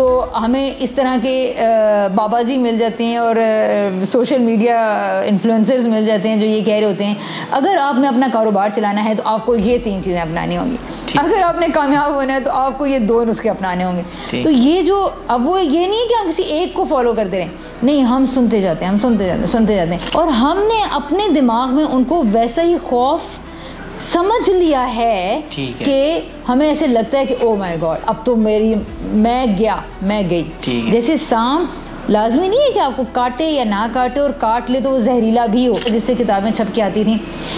تو ہمیں اس طرح کے بابا جی مل جاتے ہیں اور سوشل میڈیا انفلوئنسرز مل جاتے ہیں جو یہ کہہ رہے ہوتے ہیں اگر آپ نے اپنا کاروبار چلانا ہے تو آپ کو یہ 3 چیزیں اپنانی ہوں گی, اگر آپ نے کامیاب ہونا ہے تو آپ کو یہ 2 نسخے اپنانے ہوں گے. تو یہ جو اب وہ یہ نہیں ہے کہ ہم کسی ایک کو فالو کرتے رہیں, نہیں, ہم سنتے جاتے ہیں, سنتے جاتے ہیں, اور ہم نے اپنے دماغ میں ان کو ویسا ہی خوف سمجھ لیا ہے کہ ہمیں ایسے لگتا ہے کہ او مائی گاڈ اب تو میں گئی. جیسے سانپ لازمی نہیں ہے کہ آپ کو کاٹے یا نہ کاٹے, اور کاٹ لے تو وہ زہریلا بھی ہو, جس سے کتابیں چھپ کے آتی تھیں.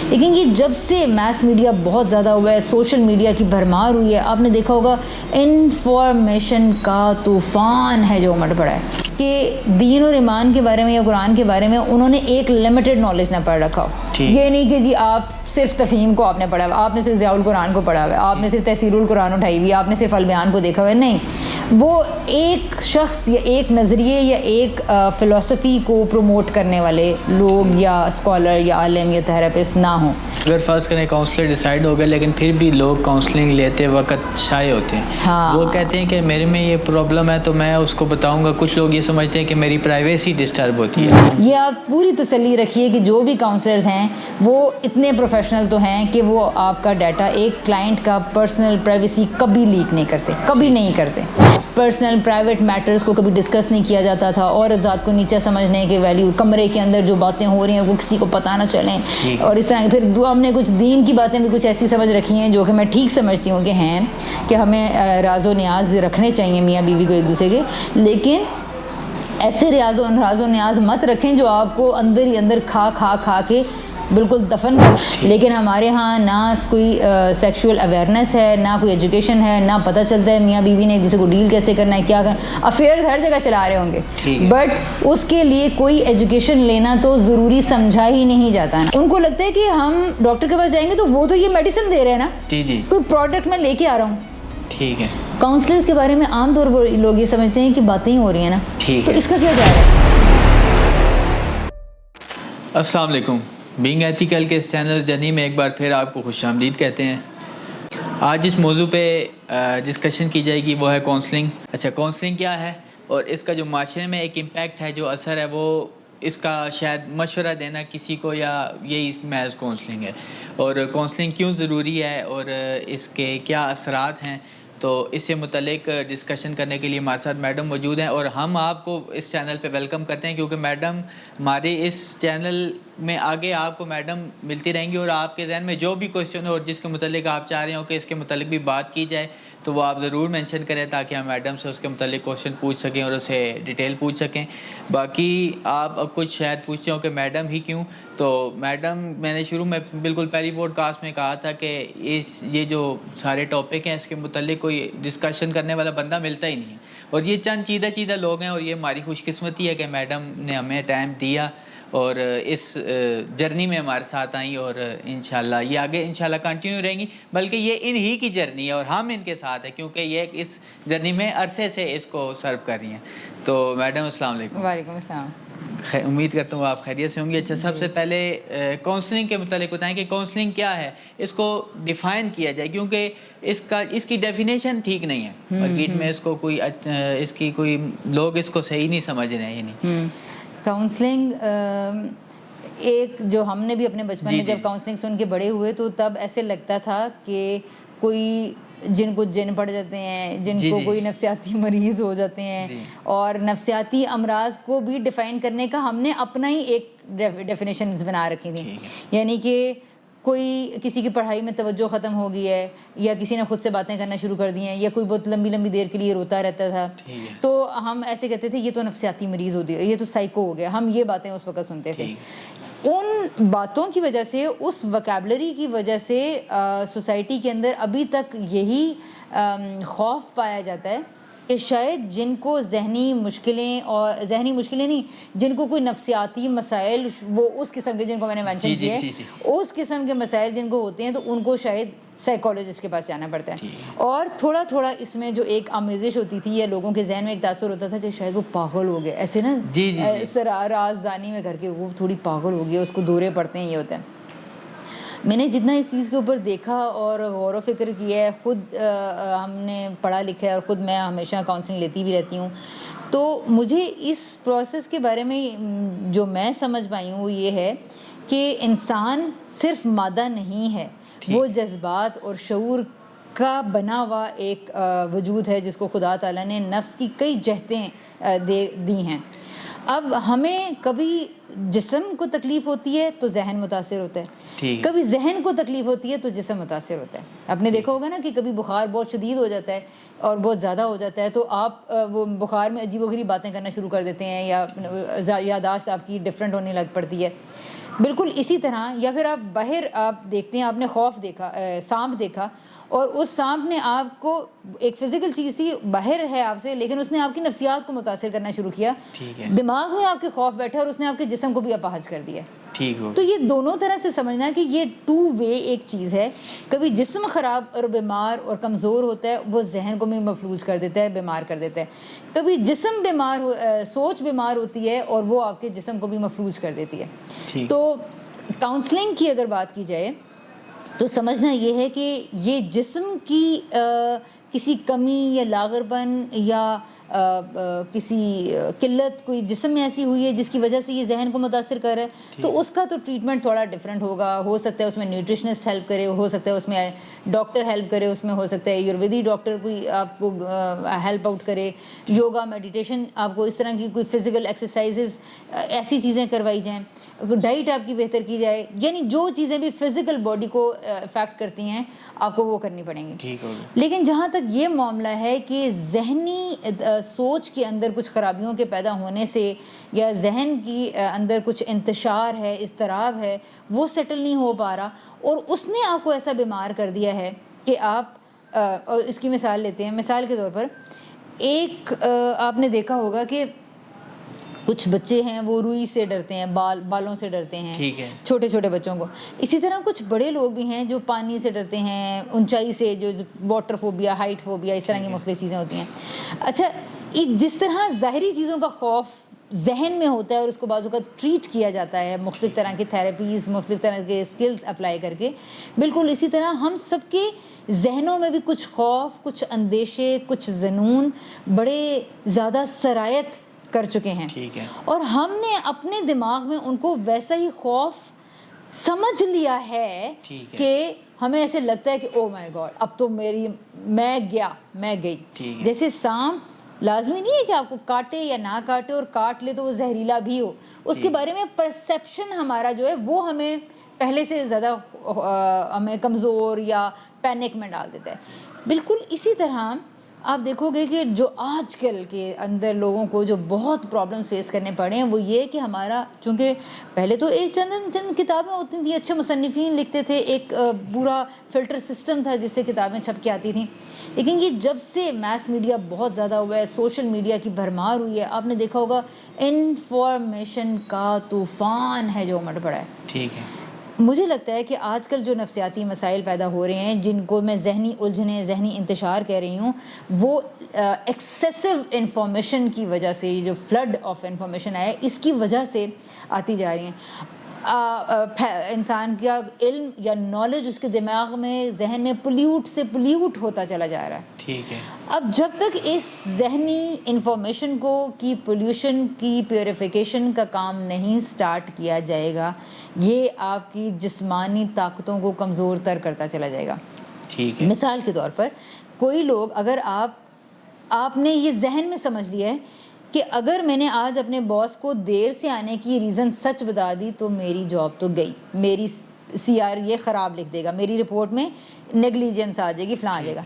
لیکن یہ جب سے میس میڈیا بہت زیادہ ہوا ہے, سوشل میڈیا کی بھرمار ہوئی ہے, آپ نے دیکھا ہوگا انفارمیشن کا طوفان ہے جو امٹ پڑا ہے کہ دین اور ایمان کے بارے میں یا قرآن کے بارے میں انہوں نے ایک لمیٹڈ نالج نہ پڑھ رکھا ہو. یہ نہیں کہ جی آپ صرف تفہیم کو آپ نے پڑھا ہوا, آپ نے صرف ضیاء القرآن کو پڑھا ہوا ہے, آپ نے صرف تفسیر القرآن اٹھائی ہوئی, آپ نے صرف البیان کو دیکھا ہوا ہے. نہیں, وہ ایک شخص یا ایک نظریے یا ایک فلسفی کو پروموٹ کرنے والے لوگ یا اسکالر یا عالم یا تھراپسٹ نہ ہوں. اگر فرض کریں کاؤنسلر ڈیسائیڈ ہو گیا لیکن پھر بھی لوگ کاؤنسلنگ لیتے وقت شائع ہوتے ہیں, وہ کہتے ہیں کہ میرے میں یہ پرابلم ہے تو میں اس کو بتاؤں گا. کچھ لوگ یہ سمجھتے ہیں کہ میری پرائیویسی ڈسٹرب ہوتی ہے. یہ آپ پوری تسلی رکھیے کہ جو بھی کاؤنسلرز ہیں وہ اتنے پروفیشنل تو ہیں کہ وہ آپ کا ڈیٹا, ایک کلائنٹ کا پرسنل پرائیویسی کبھی لیک نہیں کرتے, کبھی نہیں کرتے. پرسنل پرائیویٹ میٹرز کو کبھی ڈسکس نہیں کیا جاتا تھا, عورت ذات کو نیچا سمجھنے کے ویلیو, کمرے کے اندر جو باتیں ہو رہی ہیں وہ کسی کو پتہ نہ چلیں, اور اس طرح. پھر ہم نے کچھ دین کی باتیں بھی کچھ ایسی سمجھ رکھی ہیں جو کہ میں ٹھیک سمجھتی ہوں کہ ہیں کہ ہمیں راز و نیاز رکھنے چاہیے میاں بیوی کو ایک دوسرے کے, لیکن ایسے راز و نیاز مت رکھیں جو آپ کو اندر ہی اندر کھا کے بالکل دفن کر. لیکن ہمارے ہاں نہ کوئی سیکشول اویئرنیس ہے, نہ کوئی ایجوکیشن ہے, نہ پتہ چلتا ہے میاں بیوی نے ایک دوسرے کو ڈیل کیسے کرنا ہے, کیا کرنا. افیئرز ہر جگہ چلا رہے ہوں گے, بٹ اس کے لیے کوئی ایجوکیشن لینا تو ضروری سمجھا ہی نہیں جاتا نا. ان کو لگتا ہے کہ ہم ڈاکٹر کے پاس جائیں گے تو وہ تو یہ میڈیسن دے رہے ہیں نا, کوئی پروڈکٹ میں لے کے آ رہا ہوں. ٹھیک ہے. کاؤنسلرز کے بارے میں عام طور پر لوگ یہ سمجھتے ہیں کہ باتیں ہی ہو رہی ہیں نا, تو اس کا کیا جا رہا ہے. السلام علیکم. بینگ ایتھیکل کے اس چینل جرنی میں ایک بار پھر آپ کو خوش آمدید کہتے ہیں. آج اس موضوع پہ ڈسکشن کی جائے گی وہ ہے کاؤنسلنگ. اچھا, کاؤنسلنگ کیا ہے اور اس کا جو معاشرے میں ایک امپیکٹ ہے, جو اثر ہے, وہ اس کا شاید مشورہ دینا کسی کو یا یہی محض کاؤنسلنگ ہے, اور کاؤنسلنگ کیوں ضروری ہے اور اس کے کیا اثرات ہیں. تو اس سے متعلق ڈسکشن کرنے کے لیے ہمارے ساتھ میڈم موجود ہیں, اور ہم آپ کو اس چینل پہ ویلکم کرتے ہیں کیونکہ میڈم ہمارے اس چینل میں آگے آپ کو میڈم ملتی رہیں گی, اور آپ کے ذہن میں جو بھی کویسچن ہو اور جس کے متعلق آپ چاہ رہے ہو کہ اس کے متعلق بھی بات کی جائے تو وہ آپ ضرور مینشن کریں تاکہ ہم میڈم سے اس کے متعلق کویسچن پوچھ سکیں اور اسے ڈیٹیل پوچھ سکیں. باقی آپ اب کچھ شاید پوچھتے ہو کہ میڈم ہی کیوں, تو میڈم میں نے شروع میں بالکل پہلی پوڈ کاسٹ میں کہا تھا کہ یہ جو سارے ٹاپک ہیں اس کے متعلق کوئی ڈسکشن کرنے والا بندہ ملتا ہی نہیں ہے, اور یہ چند چیدہ لوگ ہیں, اور یہ ہماری خوش قسمتی ہے کہ میڈم نے ہمیں ٹائم دیا اور اس جرنی میں ہمارے ساتھ آئیں, اور انشاءاللہ یہ آگے انشاءاللہ کنٹینیو رہیں گی. بلکہ یہ انہی کی جرنی ہے اور ہم ان کے ساتھ ہیں کیونکہ یہ اس جرنی میں عرصے سے اس کو سرو کر رہی ہیں. تو میڈم السلام علیکم. وعلیکم السلام. امید کرتا ہوں آپ خیریت سے ہوں گے. اچھا, سب سے پہلے کاؤنسلنگ کے متعلق بتائیں کہ کاؤنسلنگ کیا ہے, اس کو ڈیفائن کیا جائے کیونکہ اس کی ڈیفینیشن ٹھیک نہیں ہے مارکیٹ میں, اس کو کوئی اس کی کوئی لوگ اس کو صحیح نہیں سمجھ رہے ہیں. کاؤنسلنگ ایک جو ہم نے بھی اپنے بچپن میں جب کاؤنسلنگ سن کے بڑے ہوئے تو تب ایسے لگتا تھا کہ کوئی جن کو جن پڑ جاتے ہیں, جن کو کوئی نفسیاتی مریض ہو جاتے ہیں, اور نفسیاتی امراض کو بھی ڈیفائن کرنے کا ہم نے اپنا ہی ایک ڈیفینیشنز بنا رکھی تھیں. یعنی کہ کوئی کسی کی پڑھائی میں توجہ ختم ہو گئی ہے, یا کسی نے خود سے باتیں کرنا شروع کر دی ہیں, یا کوئی بہت لمبی دیر کے لیے روتا رہتا تھا, تو ہم ایسے کہتے تھے یہ تو نفسیاتی مریض ہوتی ہے, یہ تو سائیکو ہو گیا. ہم یہ باتیں اس وقت سنتے تھے. ان باتوں کی وجہ سے, اس وکیبلری کی وجہ سے سوسائٹی کے اندر ابھی تک یہی خوف پایا جاتا ہے کہ شاید جن کو ذہنی مشکلیں نہیں, جن کو کوئی نفسیاتی مسائل, وہ اس قسم کے جن کو میں نے مینشن کیے, اس قسم کے مسائل جن کو ہوتے ہیں, تو ان کو شاید سائیکالوجسٹ کے پاس جانا پڑتا ہے. اور تھوڑا اس میں جو ایک آمیزش ہوتی تھی یا لوگوں کے ذہن میں ایک تاثر ہوتا تھا کہ شاید وہ پاگل ہو گئے, ایسے نا رازدانی میں کر کے وہ تھوڑی پاگل ہو گئی, اس کو دورے پڑتے ہیں, یہ ہوتا ہے. میں نے جتنا اس چیز کے اوپر دیکھا اور غور و فکر کیا ہے، خود ہم نے پڑھا لکھا ہے اور خود میں ہمیشہ کاؤنسلنگ لیتی بھی رہتی ہوں، تو مجھے اس پروسیس کے بارے میں جو میں سمجھ پائی ہوں وہ یہ ہے کہ انسان صرف مادہ نہیں ہے، وہ جذبات اور شعور کا بنا ہوا ایک وجود ہے جس کو خدا تعالیٰ نے نفس کی کئی جہتیں دی ہیں. اب ہمیں کبھی جسم کو تکلیف ہوتی ہے تو ذہن متاثر ہوتا ہے، کبھی ذہن کو تکلیف ہوتی ہے تو جسم متاثر ہوتا ہے. آپ نے دیکھا ہوگا نا کہ کبھی بخار بہت شدید ہو جاتا ہے اور بہت زیادہ ہو جاتا ہے تو آپ وہ بخار میں عجیب و غریب باتیں کرنا شروع کر دیتے ہیں، یا یادداشت آپ کی ڈفرینٹ ہونے لگ پڑتی ہے. بالکل اسی طرح، یا پھر آپ باہر آپ دیکھتے ہیں، آپ نے خوف دیکھا، سانپ دیکھا، اور اس سانپ نے آپ کو، ایک فزیکل چیز تھی باہر ہے آپ سے، لیکن اس نے آپ کی نفسیات کو متاثر کرنا شروع کیا، دماغ میں آپ کے خوف بیٹھا اور اس نے آپ کے جسم کو بھی اپاہج کر دیا. تو یہ دونوں طرح سے سمجھنا ہے کہ یہ ٹو وے ایک چیز ہے. کبھی جسم خراب اور بیمار اور کمزور ہوتا ہے، وہ ذہن کو بھی مفلوج کر دیتا ہے، بیمار کر دیتا ہے. کبھی جسم بیمار سوچ بیمار ہوتی ہے اور وہ آپ کے جسم کو بھی مفلوج کر دیتی ہے. تو کاؤنسلنگ کی اگر بات کی جائے تو سمجھنا یہ ہے کہ یہ جسم کی کسی کمی یا لاغرپن یا کسی قلت کوئی جسم میں ایسی ہوئی ہے جس کی وجہ سے یہ ذہن کو متاثر کر رہا ہے، تو اس کا تو ٹریٹمنٹ تھوڑا ڈفرینٹ ہوگا. ہو سکتا ہے اس میں نیوٹریشنسٹ ہیلپ کرے، ہو سکتا ہے اس میں ڈاکٹر ہیلپ کرے، اس میں ہو سکتا ہے آیورویدی ڈاکٹر کوئی آپ کو ہیلپ آؤٹ کرے، یوگا میڈیٹیشن، آپ کو اس طرح کی کوئی فزیکل ایکسرسائزز، ایسی چیزیں کروائی جائیں، ڈائٹ آپ کی بہتر کی جائے. یعنی جو چیزیں بھی فزیکل باڈی کو افیکٹ کرتی ہیں آپ کو وہ کرنی پڑیں گی. لیکن جہاں تک یہ معاملہ ہے کہ ذہنی سوچ کے اندر کچھ خرابیوں کے پیدا ہونے سے، یا ذہن کی اندر کچھ انتشار ہے، اضطراب ہے، وہ سیٹل نہیں ہو پا رہا اور اس نے آپ کو ایسا بیمار کر دیا ہے کہ آپ، اس کی مثال لیتے ہیں. مثال کے طور پر ایک آپ نے دیکھا ہوگا کہ کچھ بچے ہیں وہ روئی سے ڈرتے ہیں، بالوں سے ڈرتے ہیں، چھوٹے چھوٹے بچوں کو. اسی طرح کچھ بڑے لوگ بھی ہیں جو پانی سے ڈرتے ہیں، اونچائی سے، جو واٹر فوبیا، ہائٹ فوبیا، اس طرح کی مختلف چیزیں ہوتی ہیں. اچھا، جس طرح ظاہری چیزوں کا خوف ذہن میں ہوتا ہے اور اس کو بعض اوقات ٹریٹ کیا جاتا ہے مختلف طرح کی تھیراپیز، مختلف طرح کے اسکلز اپلائی کر کے، بالکل اسی طرح ہم سب کے ذہنوں میں بھی کچھ خوف، کچھ اندیشے، کچھ ظنون بڑے زیادہ سرایت کر چکے ہیں، اور ہم نے اپنے دماغ میں ان کو ویسا ہی خوف سمجھ لیا ہے کہ ہمیں ایسے لگتا ہے کہ او مائی گاڈ، اب تو میں گئی. جیسے سانپ لازمی نہیں ہے کہ آپ کو کاٹے یا نہ کاٹے، اور کاٹ لے تو وہ زہریلا بھی ہو، اس کے بارے میں پرسیپشن ہمارا جو ہے وہ ہمیں پہلے سے زیادہ ہمیں کمزور یا پینک میں ڈال دیتا ہے. بالکل اسی طرح آپ دیکھو گے کہ جو آج کل کے اندر لوگوں کو جو بہت پرابلمس فیس کرنے پڑے ہیں وہ یہ کہ ہمارا، چونکہ پہلے تو ایک چند کتابیں ہوتی تھیں، اچھے مصنفین لکھتے تھے، ایک پورا فلٹر سسٹم تھا جس سے کتابیں چھپ کے آتی تھیں. لیکن یہ جب سے میس میڈیا بہت زیادہ ہوا ہے، سوشل میڈیا کی بھرمار ہوئی ہے، آپ نے دیکھا ہوگا انفارمیشن کا طوفان ہے جو امڑ پڑا ہے. مجھے لگتا ہے کہ آج کل جو نفسیاتی مسائل پیدا ہو رہے ہیں، جن کو میں ذہنی الجھنیں، ذہنی انتشار کہہ رہی ہوں، وہ ایکسیسو انفارمیشن کی وجہ سے، یہ جو فلڈ آف انفارمیشن آیا ہے اس کی وجہ سے آتی جا رہی ہیں. انسان کا علم یا نالج اس کے دماغ میں، ذہن میں پلیوٹ ہوتا چلا جا رہا ہے. اب جب تک اس ذہنی انفارمیشن کی پولیوشن کی پیوریفیکیشن کا کام نہیں سٹارٹ کیا جائے گا، یہ آپ کی جسمانی طاقتوں کو کمزور تر کرتا چلا جائے گا. مثال کے طور پر کوئی لوگ، اگر آپ نے یہ ذہن میں سمجھ لیا ہے کہ اگر میں نے آج اپنے باس کو دیر سے آنے کی ریزن سچ بتا دی تو میری جاب تو گئی، میری سی آر یہ خراب لکھ دے گا، میری رپورٹ میں نیگلیجنس آ جائے گی، فلاں آ جائے گا.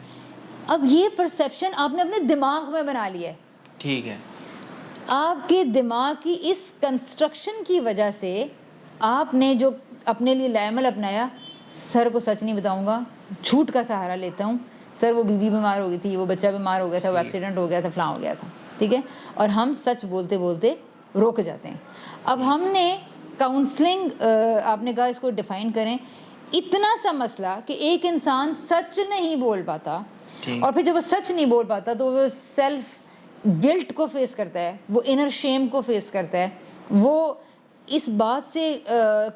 اب یہ پرسیپشن آپ نے اپنے دماغ میں بنا لیا ہے. آپ کے دماغ کی اس کنسٹرکشن کی وجہ سے آپ نے جو اپنے لیے لائمل اپنایا، سر کو سچ نہیں بتاؤں گا، جھوٹ کا سہارا لیتا ہوں، سر وہ بیوی بیمار ہو گئی تھی، وہ بچہ بیمار ہو گیا تھا، وہ ایکسیڈنٹ ہو گیا تھا، فلاں ہو گیا تھا. ٹھیک ہے، اور ہم سچ بولتے بولتے رک جاتے ہیں. اب ہم نے کاؤنسلنگ، آپ نے کہا اس کو ڈیفائن کریں، اتنا سا مسئلہ کہ ایک انسان سچ نہیں بول پاتا، اور پھر جب وہ سچ نہیں بول پاتا تو وہ سیلف گلٹ کو فیس کرتا ہے، وہ انر شیم کو فیس کرتا ہے، وہ اس بات سے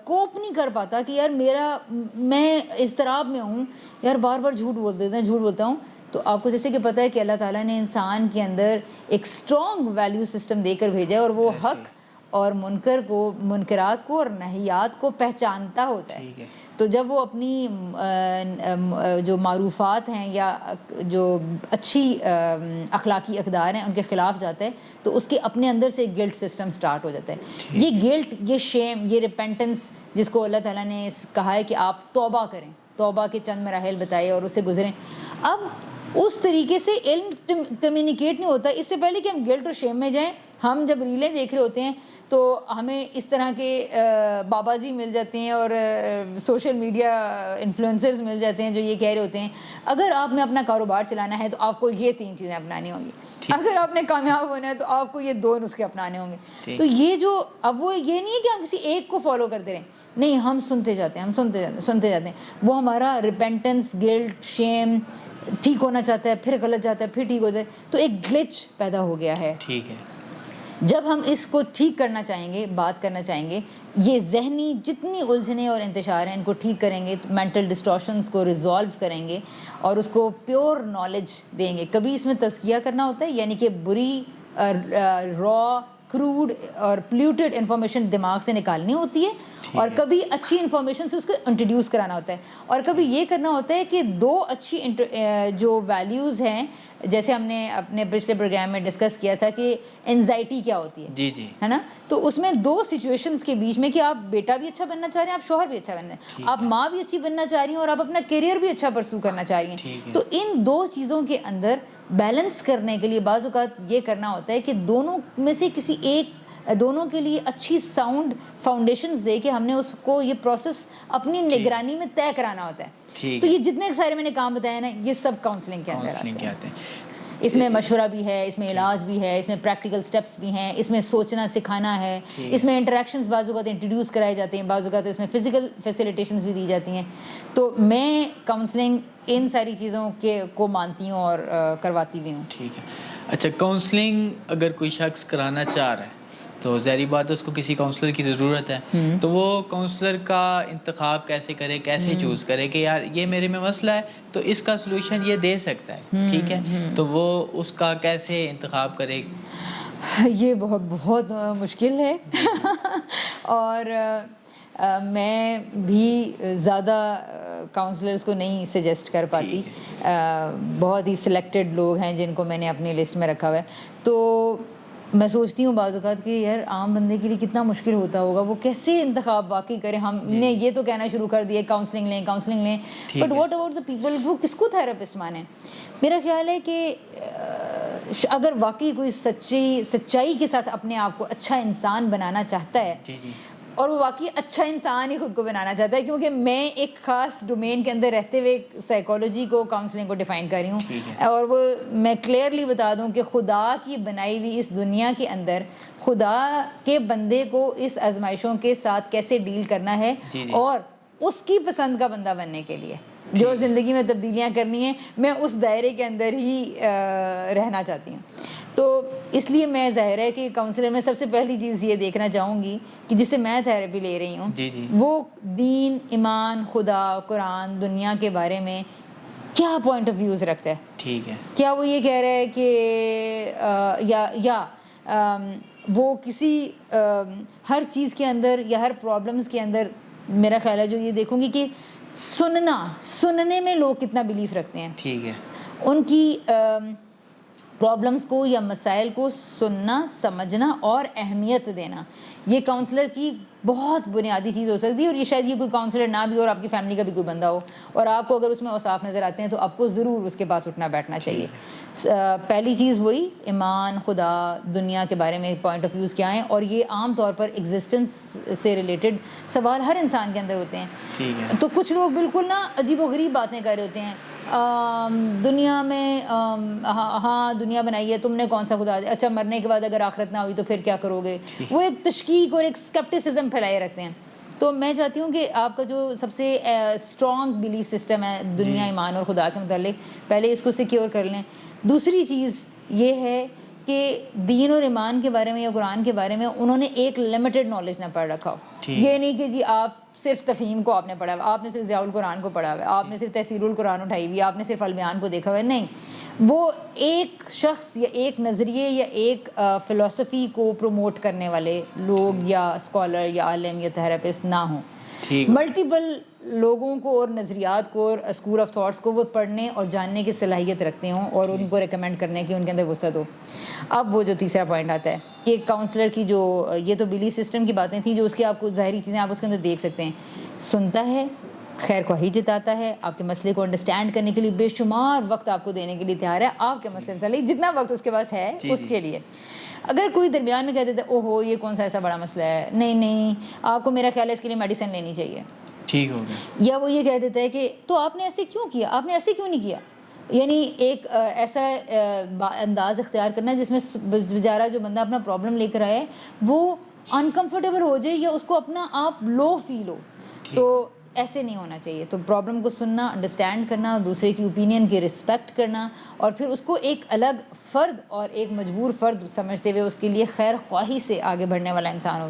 کوپ نہیں کر پاتا کہ یار میں اضطراب میں ہوں، یار بار بار جھوٹ بولتا ہوں. تو آپ کو جیسے کہ پتہ ہے کہ اللہ تعالیٰ نے انسان کے اندر ایک اسٹرانگ ویلیو سسٹم دے کر بھیجا ہے، اور وہ حق اور منکرات کو اور نہیات کو پہچانتا ہوتا ہے. تو جب وہ اپنی جو معروفات ہیں یا جو اچھی اخلاقی اقدار ہیں ان کے خلاف جاتا ہے تو اس کے اپنے اندر سے ایک گلٹ سسٹم سٹارٹ ہو جاتا ہے. یہ گلٹ، یہ شیم، یہ ریپینٹنس جس کو اللہ تعالیٰ نے کہا ہے کہ آپ توبہ کریں، توبہ کے چند مراحل بتائے اور اسے گزریں. اب اس طریقے سے علم کمیونیکیٹ نہیں ہوتا. اس سے پہلے کہ ہم گلٹ اور شیم میں جائیں، ہم جب ریلیں دیکھ رہے ہوتے ہیں تو ہمیں اس طرح کے بابا جی مل جاتے ہیں اور سوشل میڈیا انفلوئنسرز مل جاتے ہیں جو یہ کہہ رہے ہوتے ہیں اگر آپ نے اپنا کاروبار چلانا ہے تو آپ کو یہ 3 چیزیں اپنانی ہوں گی، اگر آپ نے کامیاب ہونا ہے تو آپ کو یہ 2 نسخے اپنانے ہوں گے. تو یہ جو اب وہ یہ نہیں ہے کہ ہم کسی ایک کو فالو کرتے رہیں، نہیں، ہم سنتے جاتے ہیں. وہ ہمارا ریپینٹنس، گلٹ، شیم، ٹھیک ہونا چاہتا ہے پھر غلط جاتا ہے پھر ٹھیک ہوتا ہے، تو ایک گلچ پیدا ہو گیا ہے. ٹھیک ہے. جب ہم اس کو ٹھیک کرنا چاہیں گے، بات کرنا چاہیں گے، یہ ذہنی جتنی الجھنیں اور انتشار ہیں ان کو ٹھیک کریں گے، مینٹل ڈسٹورشنز کو ریزالو کریں گے اور اس کو پیور نالج دیں گے. کبھی اس میں تزکیہ کرنا ہوتا ہے، یعنی کہ بری را، کروڈ اور پلیوٹڈ انفارمیشن دماغ سے نکالنی ہوتی ہے، اور کبھی اچھی انفارمیشن سے اس کو انٹروڈیوس کرانا ہوتا ہے، اور کبھی یہ کرنا ہوتا ہے کہ 2 اچھی جو ویلیوز ہیں، جیسے ہم نے اپنے پچھلے پروگرام میں ڈسکس کیا تھا کہ انزائٹی کیا ہوتی ہے، جی ہے نا. تو اس میں 2 سچویشنز کے بیچ میں کہ آپ بیٹا بھی اچھا بننا چاہ رہے ہیں، آپ شوہر بھی اچھا بننا ہے، آپ ماں بھی اچھی بننا چاہ رہی ہیں اور آپ اپنا کیریئر بھی اچھا پرسو کرنا چاہ رہی ہیں. تو ان 2 چیزوں کے اندر بیلنس کرنے کے لیے بعض اوقات یہ کرنا ہوتا ہے کہ دونوں میں سے کسی ایک، دونوں کے لیے اچھی ساؤنڈ فاؤنڈیشنز دے کے ہم نے اس کو یہ پروسیس اپنی نگرانی میں طے کرانا ہوتا ہے. تو یہ جتنے سارے میں نے کام بتایا نا، یہ سب کاؤنسلنگ کے اندر آتے ہیں. اس میں مشورہ بھی ہے، اس میں علاج بھی ہے، اس میں پریکٹیکل سٹیپس بھی ہیں، اس میں سوچنا سکھانا ہے، اس میں انٹریکشنز بعض اوقات انٹروڈیوس کرائے جاتے ہیں، بعض اوقات اس میں فزیکل فیسیلیٹیشنز بھی دی جاتی ہیں. تو میں کاؤنسلنگ ان ساری چیزوں کو مانتی ہوں اور کرواتی بھی ہوں. ٹھیک ہے. اچھا، کاؤنسلنگ اگر کوئی شخص کرانا چاہ رہا ہے تو ظاہری بات ہے اس کو کسی کاؤنسلر کی ضرورت ہے. تو وہ کاؤنسلر کا انتخاب کیسے کرے، کیسے چوز کرے کہ یار یہ میرے میں مسئلہ ہے تو اس کا سلوشن یہ دے سکتا ہے، ٹھیک ہے، تو وہ اس کا کیسے انتخاب کرے؟ یہ بہت مشکل ہے اور میں بھی زیادہ کاؤنسلرز کو نہیں سجیسٹ کر پاتی. بہت ہی سلیکٹڈ لوگ ہیں جن کو میں نے اپنی لسٹ میں رکھا ہوا ہے. تو میں سوچتی ہوں بعض اوقات کہ یار عام بندے کے لیے کتنا مشکل ہوتا ہوگا، وہ کیسے انتخاب واقعی کرے. ہم نے یہ تو کہنا شروع کر دیا کاؤنسلنگ لیں، but what about the people وہ کس کو تھراپسٹ مانے؟ میرا خیال ہے کہ اگر واقعی کوئی سچائی کے ساتھ اپنے آپ کو اچھا انسان بنانا چاہتا ہے، اور وہ واقعی اچھا انسان ہی خود کو بنانا چاہتا ہے، کیونکہ میں ایک خاص ڈومین کے اندر رہتے ہوئے سائیکالوجی کو، کاؤنسلنگ کو ڈیفائن کر رہی ہوں، اور وہ میں کلیئرلی بتا دوں کہ خدا کی بنائی ہوئی اس دنیا کے اندر خدا کے بندے کو اس آزمائشوں کے ساتھ کیسے ڈیل کرنا ہے، اور اس کی پسند کا بندہ بننے کے لیے جو زندگی میں تبدیلیاں کرنی ہیں، میں اس دائرے کے اندر ہی رہنا چاہتی ہوں. تو اس لیے میں ظاہر ہے کہ کاؤنسلر میں سب سے پہلی چیز یہ دیکھنا چاہوں گی کہ جس سے میں تھراپی لے رہی ہوں وہ دین، ایمان، خدا، قرآن، دنیا کے بارے میں کیا پوائنٹ آف ویوز رکھتا ہے. ٹھیک ہے. کیا وہ یہ کہہ رہا ہے کہ یا وہ کسی ہر چیز کے اندر یا ہر پرابلمس کے اندر، میرا خیال ہے جو یہ دیکھوں گی کہ سننے میں لوگ کتنا بلیف رکھتے ہیں. ٹھیک ہے. ان کی پرابلمس کو یا مسائل کو سننا، سمجھنا اور اہمیت دینا، یہ کاؤنسلر کی بہت بنیادی چیز ہو سکتی ہے. اور یہ شاید یہ کوئی کاؤنسلر نہ بھی ہو اور آپ کی فیملی کا بھی کوئی بندہ ہو اور آپ کو اگر اس میں اوصاف نظر آتے ہیں تو آپ کو ضرور اس کے پاس اٹھنا بیٹھنا چاہیے. پہلی چیز وہی ایمان، خدا، دنیا کے بارے میں پوائنٹ آف ویوز کیا ہیں، اور یہ عام طور پر ایگزسٹنس سے ریلیٹڈ سوال ہر انسان کے اندر ہوتے ہیں. تو کچھ لوگ بالکل نا عجیب و غریب باتیں کر رہے ہوتے ہیں، دنیا میں ہاں دنیا بنائی ہے تم نے، کون سا خدا؟ اچھا مرنے کے بعد اگر آخرت نہ ہوئی تو پھر کیا کرو گے؟ وہ ایک تشکیک اور ایک اسکیپٹسزم پھیلائے رکھتے ہیں. تو میں چاہتی ہوں کہ آپ کا جو سب سے اسٹرانگ بلیف سسٹم ہے دنیا، ایمان اور خدا کے متعلق، پہلے اس کو سیکیور کر لیں. دوسری چیز یہ ہے کہ کہ دین اور ایمان کے بارے میں یا قرآن کے بارے میں انہوں نے ایک لمیٹڈ نالج نہ پڑھ رکھا ہو. یہ نہیں کہ جی آپ صرف تفہیم کو آپ نے پڑھا ہوا, آپ نے صرف ضیاء القرآن کو پڑھا ہوا ہے, آپ نے صرف تفسیر القرآن اٹھائی ہوئی, آپ نے صرف البیان کو دیکھا ہوا ہے. نہیں, وہ ایک شخص یا ایک نظریے یا ایک فلسفی کو پروموٹ کرنے والے لوگ یا اسکالر یا عالم یا تھراپسٹ نہ ہوں. ملٹیپل لوگوں کو اور نظریات کو اور اسکول آف تھاٹس کو وہ پڑھنے اور جاننے کی صلاحیت رکھتے ہوں اور ان کو ریکمینڈ کرنے کی ان کے اندر وسعت ہو. اب وہ جو تیسرا پوائنٹ آتا ہے کہ کاؤنسلر کی جو یہ تو بلیف سسٹم کی باتیں تھیں جو اس کی آپ کو ظاہری چیزیں آپ اس کے اندر دیکھ سکتے ہیں. سنتا ہے, خیر خواہی جتاتا ہے, آپ کے مسئلے کو انڈرسٹینڈ کرنے کے لیے بے شمار وقت آپ کو دینے کے لیے تیار ہے, آپ کے مسئلے متعلق جتنا وقت اس کے پاس ہے اس کے لیے. اگر کوئی درمیان میں کہہ دیتا ہے اوہو یہ کون سا ایسا بڑا مسئلہ ہے, نہیں آپ کو میرا خیال ہے اس کے لیے میڈیسن لینی چاہیے, ٹھیک ہو گیا, یا وہ یہ کہہ دیتا ہے کہ تو آپ نے ایسے کیوں کیا, آپ نے ایسے کیوں نہیں کیا, یعنی ایک ایسا انداز اختیار کرنا ہے جس میں بیچارہ جو بندہ اپنا پرابلم لے کر آئے وہ انکمفرٹیبل ہو جائے یا اس کو اپنا آپ لو فیل ہو. تو ایسے نہیں ہونا چاہیے. تو پرابلم کو سننا, انڈرسٹینڈ کرنا, دوسرے کی اوپینین کی رسپیکٹ کرنا, اور پھر اس کو ایک الگ فرد اور ایک مجبور فرد سمجھتے ہوئے اس کے لیے خیر خواہی سے آگے بڑھنے والا انسان ہو.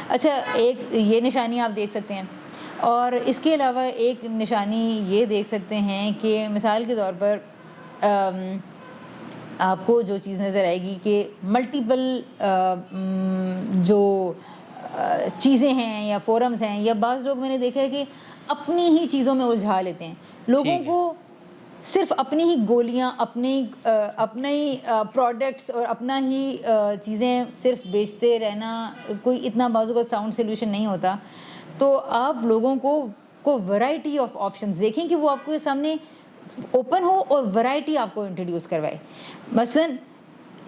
اچھا, ایک یہ نشانی آپ دیکھ سکتے ہیں, اور اس کے علاوہ ایک نشانی یہ دیکھ سکتے ہیں کہ مثال کے طور پر آپ کو جو چیز نظر آئے گی کہ ملٹیپل جو چیزیں ہیں یا فورمز ہیں, یا بعض لوگ میں نے دیکھا ہے کہ اپنی ہی چیزوں میں الجھا لیتے ہیں. لوگوں کو صرف اپنی ہی گولیاں, اپنے ہی پروڈکٹس اور اپنا ہی چیزیں صرف بیچتے رہنا کوئی اتنا بازو کا ساؤنڈ سلیوشن نہیں ہوتا. تو آپ لوگوں کو ورائٹی آف آپشنز دیکھیں کہ وہ آپ کے سامنے اوپن ہو اور ورائٹی آپ کو انٹروڈیوس کروائے. مثلاً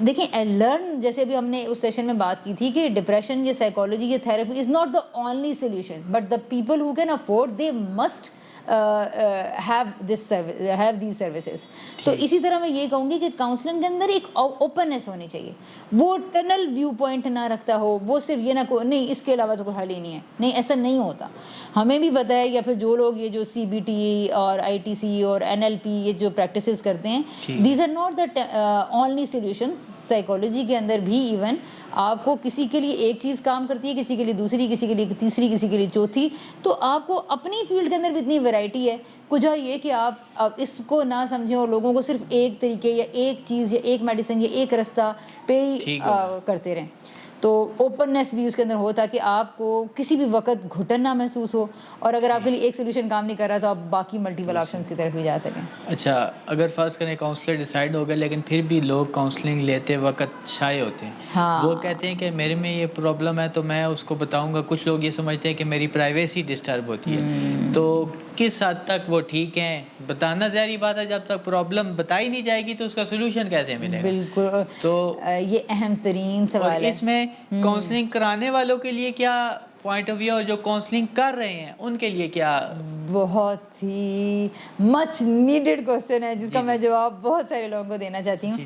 دیکھیں لرن, جیسے ابھی ہم نے اس سیشن میں بات کی تھی کہ ڈپریشن یا سائیکالوجی یا therapy is not the only solution, but the people who can afford they must have these services. تو اسی طرح میں یہ کہوں گی کہ کاؤنسلنگ کے اندر ایک اوپننیس ہونی چاہیے. وہ ٹنل ویو پوائنٹ نہ رکھتا ہو, وہ صرف یہ نہ کو نہیں اس کے علاوہ تو کوئی حل ہی نہیں ہے. نہیں, ایسا نہیں ہوتا. ہمیں بھی پتہ ہے, یا پھر جو لوگ یہ جو CBT اور ITC اور NLP یہ جو پریکٹسز کرتے ہیں, these are not the only solutions. Psychology کے اندر بھی ایون آپ کو کسی کے لیے ایک چیز کام کرتی ہے, کسی کے لیے دوسری, کسی کے لیے تیسری, کسی کے لیے چوتھی. تو آپ کو اپنی فیلڈ کے اندر بھی اتنی ویرائٹی ہے, کجا یہ کہ آپ اس کو نہ سمجھیں اور لوگوں کو صرف ایک طریقے یا ایک چیز یا ایک میڈیسن یا ایک رستہ پہ ہی کرتے رہیں. تو اوپننیس بھی اس کے اندر ہو تاکہ آپ کو کسی بھی وقت گھٹن نہ محسوس ہو, اور اگر آپ کے لیے ایک سولوشن کام نہیں کر رہا تو آپ باقی ملٹیپل آپشنس کی طرف بھی جا سکیں. اچھا, اگر فرض کریں کاؤنسلر ڈیسائیڈ ہو گیا لیکن پھر بھی لوگ کاؤنسلنگ لیتے وقت شائع ہوتے ہیں, وہ کہتے ہیں کہ میرے میں یہ پرابلم ہے تو میں اس کو بتاؤں گا. کچھ لوگ یہ سمجھتے ہیں کہ میری پرائیویسی ڈسٹرب ہوتی ہے. تو کس حد تک وہ ٹھیک ہیں بتانا؟ ظاہری بات ہے جب تک پرابلم بتائی نہیں جائے گی تو اس کا سولوشن کیسے ملے گا؟ بالکل. تو یہ اہم ترین سوال ہے. اس میں کاؤنسلنگ کرانے والوں کے لیے کیا پوائنٹ آف ویو, اور جو کاؤنسلنگ کر رہے ہیں ان کے لیے کیا؟ بہت ہی مچ نیڈڈ کوسچن ہے جس کا میں جواب بہت سارے لوگوں کو دینا چاہتی ہوں.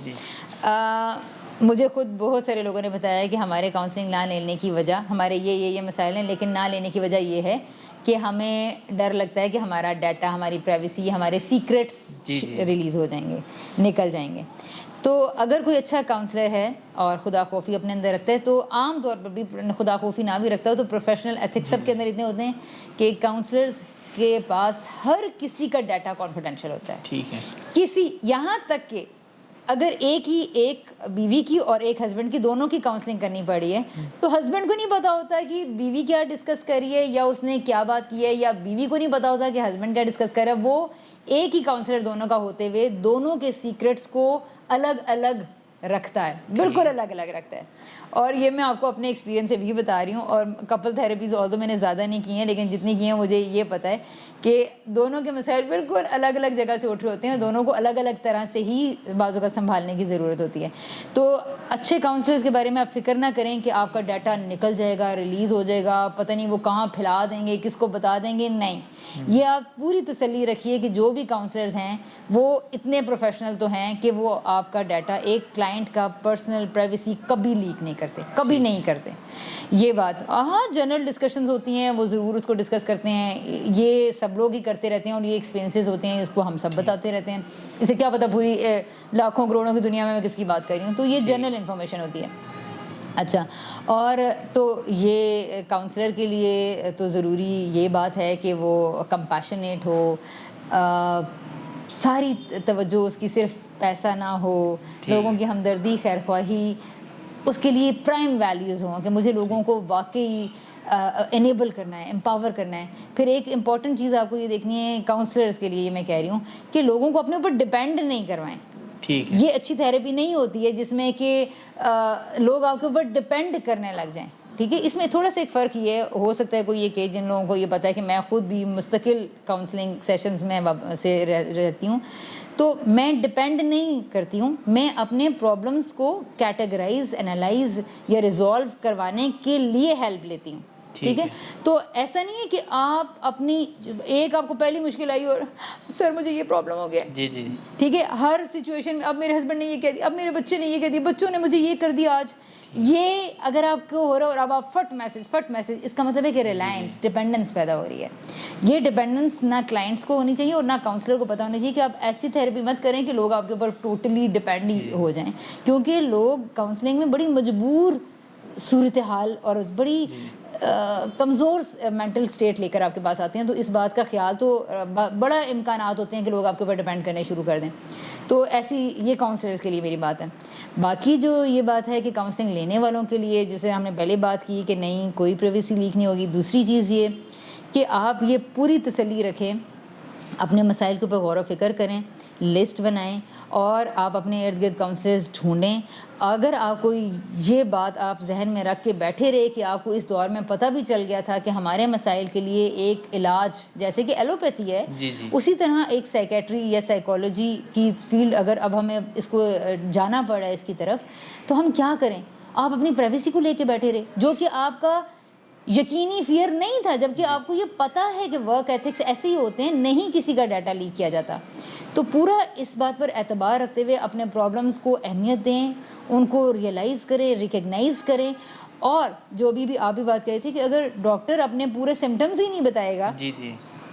مجھے خود بہت سارے لوگوں نے بتایا ہے کہ ہمارے کاؤنسلنگ نہ لینے کی وجہ ہمارے یہ مسائل ہیں, لیکن نہ لینے کی وجہ یہ ہے کہ ہمیں ڈر لگتا ہے کہ ہمارا ڈیٹا, ہماری پرائیویسی, ہمارے سیکرٹس ریلیز ہو جائیں گے, نکل جائیں گے. تو اگر کوئی اچھا کاؤنسلر ہے اور خدا خوفی اپنے اندر رکھتا ہے, تو عام طور پر بھی خدا خوفی نہ بھی رکھتا ہو تو پروفیشنل ایتھکس سب کے اندر اتنے ہوتے ہیں کہ کاؤنسلرز کے پاس ہر کسی کا ڈیٹا کانفیڈینشیل ہوتا ہے. ٹھیک ہے. کسی, یہاں تک کہ اگر ایک بیوی کی اور ایک ہسبینڈ کی دونوں کی کاؤنسلنگ کرنی پڑی ہے تو ہسبینڈ کو نہیں پتا ہوتا کہ بیوی کیا ڈسکس کری ہے یا اس نے کیا بات کی ہے, یا بیوی کو نہیں پتا ہوتا کہ ہسبینڈ کیا ڈسکس کر رہا ہے. وہ ایک ہی کاؤنسلر دونوں کا ہوتے ہوئے دونوں کے سیکرٹس کو الگ الگ رکھتا ہے, بالکل الگ الگ رکھتا ہے. اور یہ میں آپ کو اپنے ایکسپیرینس سے بھی بتا رہی ہوں, اور کپل تھراپیز اور تو میں نے زیادہ نہیں کی ہیں, لیکن جتنی کی ہیں مجھے یہ پتہ ہے کہ دونوں کے مسائل بالکل الگ الگ جگہ سے اٹھ رہے ہوتے ہیں, دونوں کو الگ الگ طرح سے ہی بازو کا سنبھالنے کی ضرورت ہوتی ہے. تو اچھے کاؤنسلرز کے بارے میں آپ فکر نہ کریں کہ آپ کا ڈیٹا نکل جائے گا, ریلیز ہو جائے گا, پتہ نہیں وہ کہاں پھیلا دیں گے, کس کو بتا دیں گے. نہیں, یہ آپ پوری تسلی رکھیے کہ جو بھی کاؤنسلرز ہیں وہ اتنے پروفیشنل تو ہیں کہ وہ آپ کا ڈیٹا ایک کلائنٹ کلائنٹ کا پرسنل پرائیویسی کبھی لیک نہیں کرتے, کبھی نہیں کرتے. یہ بات, ہاں جنرل ڈسکشنز ہوتی ہیں, وہ ضرور اس کو ڈسکس کرتے ہیں, یہ سب لوگ ہی کرتے رہتے ہیں اور یہ ایکسپیرینسز ہوتے ہیں, اس کو ہم سب بتاتے رہتے ہیں. اسے کیا پتہ پوری لاکھوں کروڑوں کی دنیا میں کس کی بات کر رہی ہوں, تو یہ جنرل انفارمیشن ہوتی ہے. اچھا, اور تو یہ کاؤنسلر کے لیے تو ضروری یہ بات ہے کہ وہ کمپیشنیٹ ہو, ساری توجہ اس کی صرف پیسہ نہ ہو, لوگوں کی ہمدردی, خیر خواہی اس کے لیے پرائم ویلیوز ہوں کہ مجھے لوگوں کو واقعی انیبل کرنا ہے, امپاور کرنا ہے. پھر ایک امپورٹنٹ چیز آپ کو یہ دیکھنی ہے کاؤنسلرز کے لیے, یہ میں کہہ رہی ہوں کہ لوگوں کو اپنے اوپر ڈپینڈ نہیں کروائیں. یہ اچھی تھیراپی نہیں ہوتی ہے جس میں کہ لوگ آپ کے اوپر ڈپینڈ کرنے لگ جائیں. ٹھیک ہے, اس میں تھوڑا سا ایک فرق یہ ہو سکتا ہے کوئی یہ کہ جن لوگوں کو یہ پتہ ہے کہ میں خود بھی مستقل کاؤنسلنگ سیشنز میں سے رہتی ہوں, تو میں ڈپینڈ نہیں کرتی ہوں, میں اپنے پرابلمس کو کیٹیگرائز, انالائز یا ریزالو کروانے کے لیے ہیلپ لیتی ہوں. ٹھیک ہے, تو ایسا نہیں ہے کہ آپ اپنی ایک آپ کو پہلی مشکل آئی اور سر مجھے یہ پرابلم ہو گیا. جی جی ٹھیک ہے, ہر سچویشن میں اب میرے ہسبینڈ نے یہ کہہ دیا, اب میرے بچے نے یہ کہہ دیا, بچوں نے مجھے یہ کر دیا آج, یہ اگر آپ کو ہو رہا ہے اور اب آپ فٹ میسج, اس کا مطلب ہے کہ ریلائنس, ڈپینڈنس پیدا ہو رہی ہے. یہ ڈپینڈنس نہ کلائنٹس کو ہونی چاہیے اور نہ کاؤنسلر کو پتہ ہونی چاہیے کہ آپ ایسی تھیراپی مت کریں کہ لوگ آپ کے اوپر ٹوٹلی ڈپینڈ ہی ہو جائیں, کیونکہ لوگ کاؤنسلنگ میں بڑی مجبور صورتحال اور بڑی کمزور مینٹل اسٹیٹ لے کر آپ کے پاس آتے ہیں, تو اس بات کا خیال تو بڑا امکانات ہوتے ہیں کہ لوگ آپ کے اوپر ڈپینڈ کرنے شروع کر دیں. تو ایسی یہ کاؤنسلرز کے لیے میری بات ہے. باقی جو یہ بات ہے کہ کاؤنسلنگ لینے والوں کے لیے, جیسے ہم نے پہلے بات کی کہ نہیں کوئی پرائیویسی لیک نہیں ہوگی. دوسری چیز یہ کہ آپ یہ پوری تسلی رکھیں, اپنے مسائل کے اوپر غور و فکر کریں, لسٹ بنائیں اور آپ اپنے ارد گرد کاؤنسلرز ڈھونڈیں. اگر آپ کو یہ بات آپ ذہن میں رکھ کے بیٹھے رہے کہ آپ کو اس دور میں پتہ بھی چل گیا تھا کہ ہمارے مسائل کے لیے ایک علاج جیسے کہ ایلوپیتھی ہے, اسی طرح ایک سائیکیٹری یا سائیکالوجی کی فیلڈ اگر اب ہمیں اس کو جانا پڑا ہے اس کی طرف, تو ہم کیا کریں؟ آپ اپنی پرائیویسی کو لے کے بیٹھے رہے, جو کہ آپ کا یقینی فیئر نہیں تھا, جبکہ آپ کو یہ پتہ ہے کہ ورک ایتھکس ایسے ہی ہوتے ہیں, نہیں کسی کا ڈیٹا لیک کیا جاتا. تو پورا اس بات پر اعتبار رکھتے ہوئے اپنے پرابلمس کو اہمیت دیں, ان کو ریئلائز کریں, ریکگنائز کریں. اور جو بھی آپ بھی بات کہی تھی کہ اگر ڈاکٹر اپنے پورے سمٹمز ہی نہیں بتائے گا,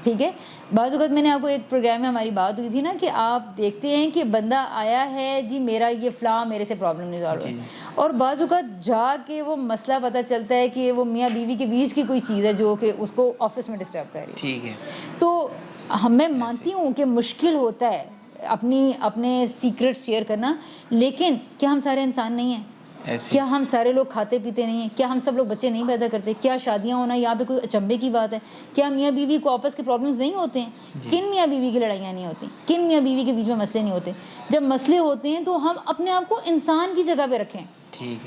ٹھیک ہے, بعض اوقات میں نے آپ کو ایک پروگرام میں ہماری بات ہوئی تھی نا کہ آپ دیکھتے ہیں کہ بندہ آیا ہے جی میرا یہ فلاں میرے سے پرابلم نہیں سالو ہے, اور بعض اوقات جا کے وہ مسئلہ پتہ چلتا ہے کہ وہ میاں بیوی کے بیچ کی کوئی چیز ہے جو کہ اس کو آفس میں ڈسٹرب کر رہی ہے. ٹھیک ہے, تو میں مانتی ہوں کہ مشکل ہوتا ہے اپنے سیکرٹ شیئر کرنا, لیکن کیا ہم سارے انسان نہیں ہیں؟ کیا ہم سارے لوگ کھاتے پیتے نہیں ہیں؟ کیا ہم سب لوگ بچے نہیں پیدا کرتے؟ کیا شادیاں ہونا یہاں پہ کوئی اچنبے کی بات ہے؟ کیا میاں بیوی کو آپس کے پرابلمز نہیں ہوتے ہیں؟ کن میاں بیوی کی لڑائیاں نہیں ہوتی؟ کن میاں بیوی کے بیچ میں مسئلے نہیں ہوتے؟ جب مسئلے ہوتے ہیں تو ہم اپنے آپ کو انسان کی جگہ پہ رکھیں.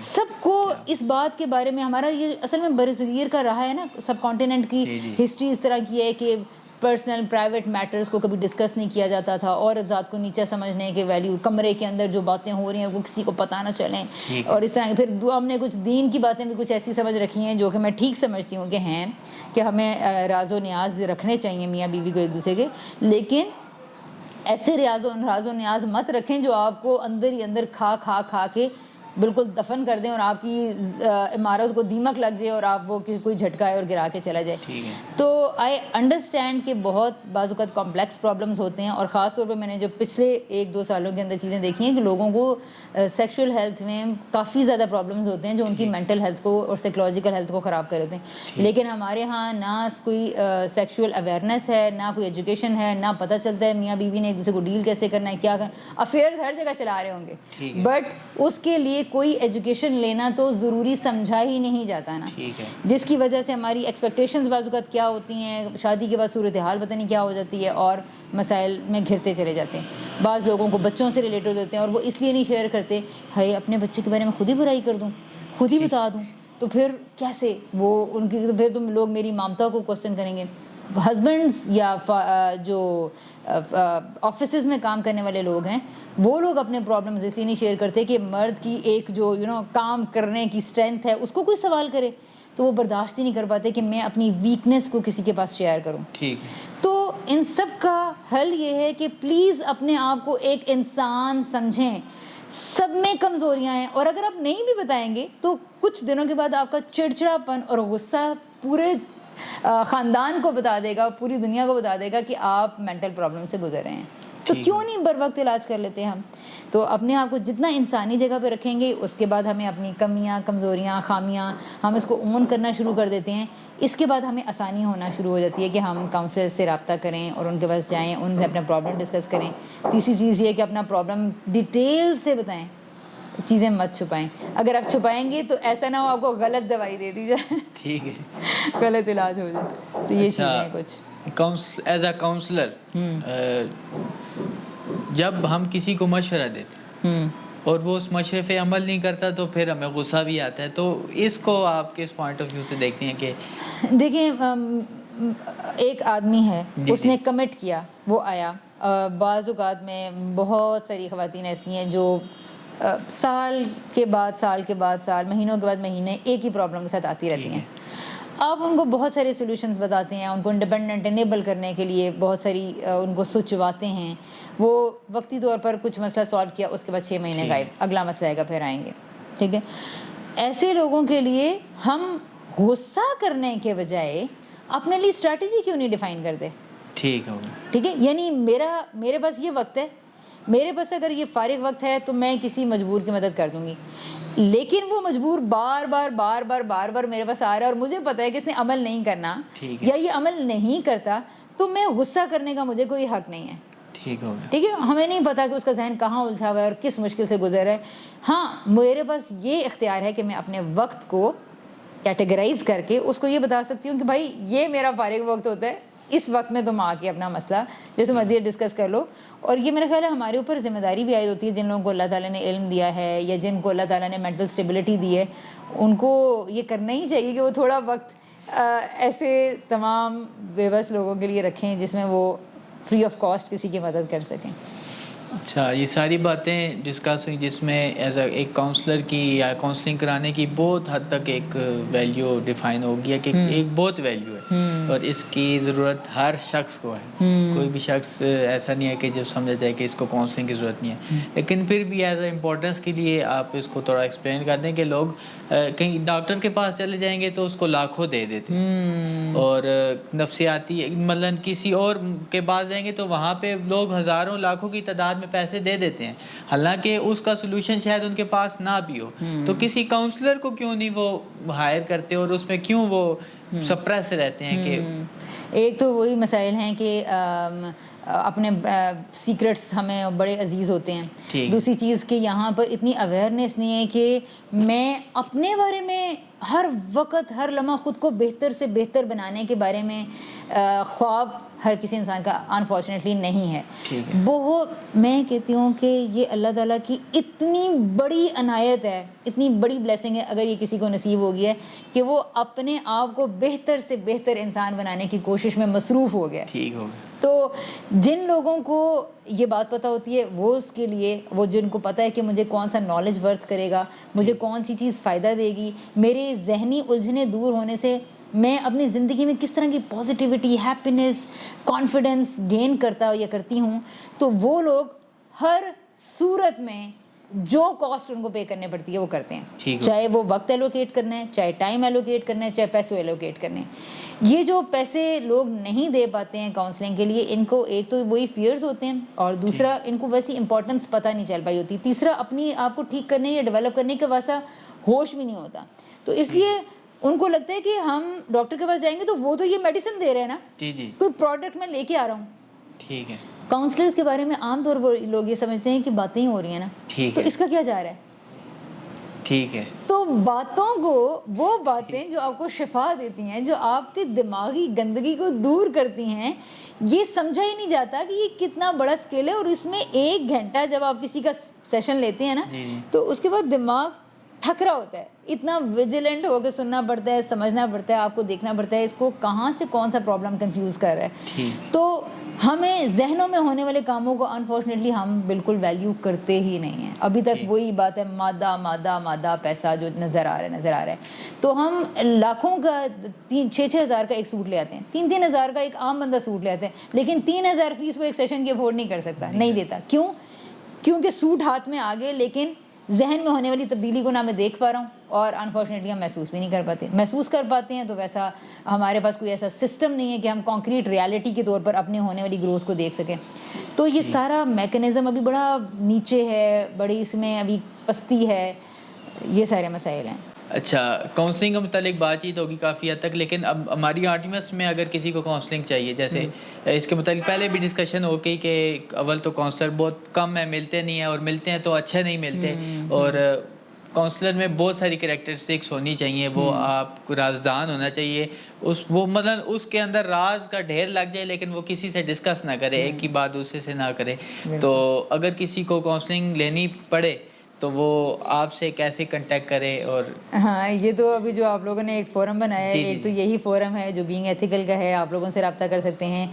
سب کو اس بات کے بارے میں, ہمارا یہ اصل میں برصغیر کا رہا ہے نا, سب کانٹیننٹ کی ہسٹری اس طرح کی ہے کہ پرسنل پرائیویٹ میٹرز کو کبھی ڈسکس نہیں کیا جاتا تھا, عورت ذات کو نیچا سمجھنے کے ویلیو, کمرے کے اندر جو باتیں ہو رہی ہیں وہ کسی کو پتہ نہ چلیں, اور اس طرح پھر ہم نے کچھ دین کی باتیں بھی کچھ ایسی سمجھ رکھی ہیں جو کہ میں ٹھیک سمجھتی ہوں کہ ہیں کہ ہمیں راز و نیاز رکھنے چاہیے میاں بیوی کو ایک دوسرے کے, لیکن ایسے راز و نیاز مت رکھیں جو آپ کو اندر ہی اندر کھا کے بالکل دفن کر دیں اور آپ کی عمارت کو دیمک لگ جائے اور آپ وہ کوئی جھٹکائے اور گرا کے چلا جائے. تو آئی انڈرسٹینڈ کہ بہت بعض اوقات کمپلیکس پرابلمس ہوتے ہیں, اور خاص طور پہ میں نے جو پچھلے 1-2 سالوں کے اندر چیزیں دیکھی ہیں کہ لوگوں کو سیکشول ہیلتھ میں کافی زیادہ پرابلمس ہوتے ہیں جو ان کی مینٹل ہیلتھ کو اور سائیکولوجیکل ہیلتھ کو خراب کر دیتے ہیں. لیکن ہمارے ہاں نہ کوئی سیکشول اویئرنیس ہے, نہ کوئی ایجوکیشن ہے, نہ پتہ چلتا ہے میاں بیوی نے ایک دوسرے کو ڈیل کیسے کرنا ہے, کیا کرنا. افیئرز ہر جگہ چلا رہے ہوں گے, بٹ اس کے لیے کوئی ایجوکیشن لینا تو ضروری سمجھا ہی نہیں جاتا نا, جس کی وجہ سے ہماری ایکسپیکٹیشنز بعض اوقات کیا ہوتی ہیں, شادی کے بعد صورتحال پتہ نہیں کیا ہو جاتی ہے اور مسائل میں گھرتے چلے جاتے ہیں. بعض لوگوں کو بچوں سے ریلیٹڈ ہوتے ہیں اور وہ اس لیے نہیں شیئر کرتے, ہے اپنے بچے کے بارے میں خود ہی برائی کر دوں, خود ہی بتا دوں, تو پھر کیسے وہ ان کی, پھر تم لوگ میری مامتا کو کوسچن کریں گے. ہسبینڈس یا جو آفیسز میں کام کرنے والے لوگ ہیں وہ لوگ اپنے پرابلمز اس لیے نہیں شیئر کرتے کہ مرد کی ایک جو کام کرنے کی اسٹرینتھ ہے اس کو کوئی سوال کرے, تو وہ برداشت ہی نہیں کر پاتے کہ میں اپنی ویکنیس کو کسی کے پاس شیئر کروں. تو ان سب کا حل یہ ہے کہ پلیز اپنے آپ کو ایک انسان سمجھیں, سب میں کمزوریاں ہیں، اور اگر آپ نہیں بھی بتائیں گے تو کچھ دنوں کے بعد آپ کا چڑچڑاپن اور غصہ پورے خاندان کو بتا دے گا، پوری دنیا کو بتا دے گا کہ آپ مینٹل پرابلم سے گزر رہے ہیں. تو کیوں نہیں بر وقت علاج کر لیتے ہم؟ تو اپنے آپ کو جتنا انسانی جگہ پہ رکھیں گے، اس کے بعد ہمیں اپنی کمیاں، کمزوریاں، خامیاں ہم اس کو اون کرنا شروع کر دیتے ہیں. اس کے بعد ہمیں آسانی ہونا شروع ہو جاتی ہے کہ ہم کاؤنسلر سے رابطہ کریں اور ان کے پاس جائیں، ان سے اپنا پرابلم ڈسکس کریں. تیسری چیز یہ کہ اپنا پرابلم ڈیٹیل سے بتائیں، چیزیں مت چھپائیں. اگر آپ چھپائیں گے تو ایسا نہ ہو آپ کو غلط دوائی دے دی جائے، ٹھیک ہے، غلط علاج ہو جائے. تو یہ چیزیں ہیں کچھ. ایز اے کاؤنسلر جب ہم کسی کو مشورہ دیتے ہیں اور وہ اس مشورے پہ عمل نہیں کرتا تو پھر ہمیں غصہ بھی آتا ہے. تو اس کو آپ کس پوائنٹ آف ویو سے دیکھتے ہیں کہ دیکھیں ایک آدمی ہے، اس نے کمٹ کیا، وہ آیا. بعض اوقات میں بہت ساری خواتین ایسی ہیں جو سال کے بعد سال، مہینوں کے بعد مہینے ایک ہی پرابلم کے ساتھ آتی رہتی ہیں. آپ ان کو بہت سارے سولوشنز بتاتے ہیں، ان کو انڈیپینڈنٹ انیبل کرنے کے لیے بہت ساری ان کو سوچواتے ہیں. وہ وقتی طور پر کچھ مسئلہ سالو کیا، اس کے بعد 6 مہینے غائب، اگلا مسئلہ آئے گا پھر آئیں گے. ٹھیک ہے، ایسے لوگوں کے لیے ہم غصہ کرنے کے بجائے اپنے لیے اسٹریٹجی کیوں نہیں ڈیفائن کرتے؟ ٹھیک ہے، یعنی میرے پاس یہ وقت ہے، میرے پاس اگر یہ فارغ وقت ہے تو میں کسی مجبور کی مدد کر دوں گی. لیکن وہ مجبور بار بار میرے پاس آ رہا ہے اور مجھے پتا ہے کہ اس نے عمل نہیں کرنا یا یہ عمل نہیں کرتا، تو میں غصہ کرنے کا مجھے کوئی حق نہیں ہے. ٹھیک ہے، ہمیں نہیں پتا کہ اس کا ذہن کہاں الجھا ہوا ہے اور کس مشکل سے گزر رہا ہے. ہاں، میرے پاس یہ اختیار ہے کہ میں اپنے وقت کو کیٹیگرائز کر کے اس کو یہ بتا سکتی ہوں کہ بھائی یہ میرا فارغ وقت ہوتا ہے، اس وقت میں تم آ کے اپنا مسئلہ جیسے مرضی ڈسکس کر لو. اور یہ میرا خیال ہے ہمارے اوپر ذمہ داری بھی عائد ہوتی ہے، جن لوگوں کو اللہ تعالیٰ نے علم دیا ہے یا جن کو اللہ تعالیٰ نے مینٹل اسٹیبلٹی دی ہے، ان کو یہ کرنا ہی چاہیے کہ وہ تھوڑا وقت ایسے تمام بے بس لوگوں کے لیے رکھیں جس میں وہ فری آف کاسٹ کسی کی مدد کر سکیں. اچھا، یہ ساری باتیں ڈسکس ہوئی جس میں ایز اے ایک کاؤنسلر کی یا کاؤنسلنگ کرانے کی بہت حد تک ایک ویلیو ڈیفائن ہو گیا کہ ایک بہت ویلیو ہے اور اس کی ضرورت ہر شخص کو ہے. کوئی بھی شخص ایسا نہیں ہے کہ جو سمجھا جائے کہ اس کو کاؤنسلنگ کی ضرورت نہیں ہے. لیکن پھر بھی ایز اے امپورٹنس کے لیے آپ اس کو تھوڑا ایکسپلین کر دیں کہ لوگ کہیں ڈاکٹر کے پاس چلے جائیں گے تو اس کو لاکھوں دے دیتے اور نفسیاتی مطلب کسی اور کے پاس جائیں گے تو وہاں پہ لوگ ہزاروں لاکھوں کی تعداد میں پیسے دے دیتے ہیں، حالانکہ اس کا سلوشن شاید ان کے پاس نہ بھی ہو. تو کسی کاؤنسلر کو کیوں نہیں وہ ہائر کرتے اور اس میں کیوں وہ سپریس رہتے ہیں؟ کہ ایک تو وہی مسائل ہیں کہ اپنے سیکرٹس ہمیں بڑے عزیز ہوتے ہیں. دوسری چیز کہ یہاں پر اتنی اویئرنیس نہیں ہے کہ میں اپنے بارے میں ہر وقت ہر لمحہ خود کو بہتر سے بہتر بنانے کے بارے میں خواب ہر کسی انسان کا انفارچونیٹلی نہیں ہے. بہت میں کہتی ہوں کہ یہ اللہ تعالیٰ کی اتنی بڑی عنایت ہے، اتنی بڑی بلیسنگ ہے اگر یہ کسی کو نصیب ہو گیا ہے کہ وہ اپنے آپ کو بہتر سے بہتر انسان بنانے کی کوشش میں مصروف ہو گیا. تو جن لوگوں کو یہ بات پتہ ہوتی ہے وہ اس کے لیے، وہ جن کو پتہ ہے کہ مجھے کون سا نالج ورتھ کرے گا، مجھے کون سی چیز فائدہ دے گی، میرے ذہنی الجھنیں دور ہونے سے میں اپنی زندگی میں کس طرح کی پازیٹیوٹی، ہیپینس، کانفیڈنس گین کرتا یا کرتی ہوں، تو وہ لوگ ہر صورت میں جو کاسٹ ان کو پے کرنے پڑتی ہے وہ کرتے ہیں. چاہے وہ وقت ایلوکیٹ کرنا ہے، چاہے ٹائم ایلوکیٹ کرنا ہے، چاہے پیسے ایلوکیٹ کرنے ہیں. یہ جو پیسے لوگ نہیں دے پاتے ہیں کاؤنسلنگ کے لیے، ان کو ایک تو وہی فیئرز ہوتے ہیں اور دوسرا ان کو ویسی امپورٹنس پتہ نہیں چل پائی ہوتی. تیسرا اپنی آپ کو ٹھیک کرنے یا ڈیولپ کرنے کا واسطہ ہوش بھی نہیں ہوتا. تو اس لیے ان کو لگتا ہے کہ ہم ڈاکٹر کے پاس جائیں گے تو وہ تو یہ میڈیسن دے رہے ہیں نا، کوئی پروڈکٹ میں لے کے آ رہا ہوں. ٹھیک ہے، کاؤنسلرز کے بارے میں عام طور پر لوگ یہ سمجھتے ہیں کہ باتیں ہی ہو رہی ہیں نا، تو اس کا کیا جا رہا ہے. ٹھیک ہے، تو باتوں کو، وہ باتیں جو آپ کو شفا دیتی ہیں، جو آپ کے دماغی گندگی کو دور کرتی ہیں، یہ سمجھا ہی نہیں جاتا کہ یہ کتنا بڑا اسکل ہے. اور اس میں 1 گھنٹہ جب آپ کسی کا سیشن لیتے ہیں نا تو اس کے بعد دماغ تھک رہا ہوتا ہے، اتنا ویجیلنٹ ہو کے سننا پڑتا ہے، سمجھنا پڑتا ہے، آپ کو دیکھنا پڑتا ہے اس کو کہاں سے کون سا پرابلم کنفیوز کر رہا ہے. تو ہمیں ذہنوں میں ہونے والے کاموں کو انفارچونیٹلی ہم بالکل ویلیو کرتے ہی نہیں ہیں. ابھی تک وہی بات ہے، مادہ مادہ مادہ، پیسہ جو نظر آ رہا ہے. تو ہم لاکھوں کا 6-6 ہزار کا ایک سوٹ لے آتے ہیں، 3-3 ہزار کا ایک عام بندہ سوٹ لے آتے ہیں، لیکن 3,000 فیس وہ ایک سیشن کی افورڈ نہیں کر سکتا، نہیں دیتا. کیوں؟ کیونکہ سوٹ ہاتھ میں آ گئے لیکن ذہن میں ہونے والی تبدیلی کو نہ میں دیکھ پا رہا ہوں اور انفارچونیٹلی ہم محسوس بھی نہیں کر پاتے. محسوس کر پاتے ہیں تو ویسا ہمارے پاس کوئی ایسا سسٹم نہیں ہے کہ ہم کانکریٹ ریالٹی کے طور پر اپنی ہونے والی گروتھ کو دیکھ سکیں. تو یہ سارا میکانزم ابھی بڑا نیچے ہے, بڑی اس میں ابھی پستی ہے, یہ سارے مسائل ہیں. اچھا, کاؤنسلنگ کے متعلق بات چیت ہوگی کافی حد تک, لیکن اب ہماری آرٹیمس میں اگر کسی کو کاؤنسلنگ چاہیے, جیسے اس کے متعلق پہلے بھی ڈسکشن ہو گئی کہ اول تو کاؤنسلر بہت کم ہے, ملتے نہیں ہیں, اور ملتے ہیں تو اچھے نہیں ملتے, اور کاؤنسلر میں بہت ساری کریکٹرسٹکس ہونی چاہیے. وہ آپ کو رازدان ہونا چاہیے, وہ مطلب اس کے اندر راز کا ڈھیر لگ جائے لیکن وہ کسی سے ڈسکس نہ کرے, ایک ہی بات دوسرے سے نہ کرے. تو اگر کسی کو کاؤنسلنگ لینی پڑے تو وہ آپ سے کیسے کنٹیکٹ کرے؟ اور ہاں, یہ تو ابھی جو آپ لوگوں نے ایک فورم بنایا ہے, ایک تو یہی فورم ہے جو بینگ ایتھیکل کا ہے, آپ لوگوں سے رابطہ کر سکتے ہیں.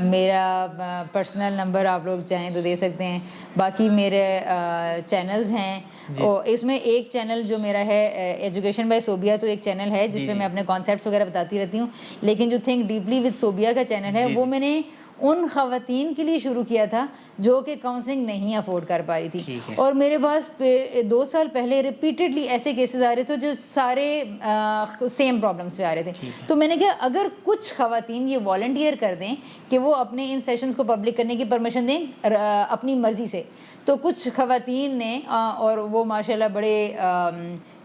میرا پرسنل نمبر آپ لوگ چاہیں تو دے سکتے ہیں. باقی میرے چینلز ہیں, اس میں ایک چینل جو میرا ہے ایجوکیشن بائی صوبیہ, تو ایک چینل ہے جس پہ میں اپنے کانسیپٹس وغیرہ بتاتی رہتی ہوں. لیکن جو تھنک ڈیپلی وتھ صوبیہ کا چینل ہے وہ میں نے ان خواتین کے لیے شروع کیا تھا جو کہ کاؤنسلنگ نہیں افورڈ کر پا رہی تھی, اور میرے پاس 2 سال پہلے ریپیٹڈلی ایسے کیسز آ رہے تھے جو سارے سیم پرابلمس پہ آ رہے تھے. تو میں نے کہا اگر کچھ خواتین یہ والنٹیئر کر دیں کہ وہ اپنے ان سیشنز کو پبلک کرنے کی پرمیشن دیں اپنی مرضی سے, تو کچھ خواتین نے, اور وہ ماشاءاللہ بڑے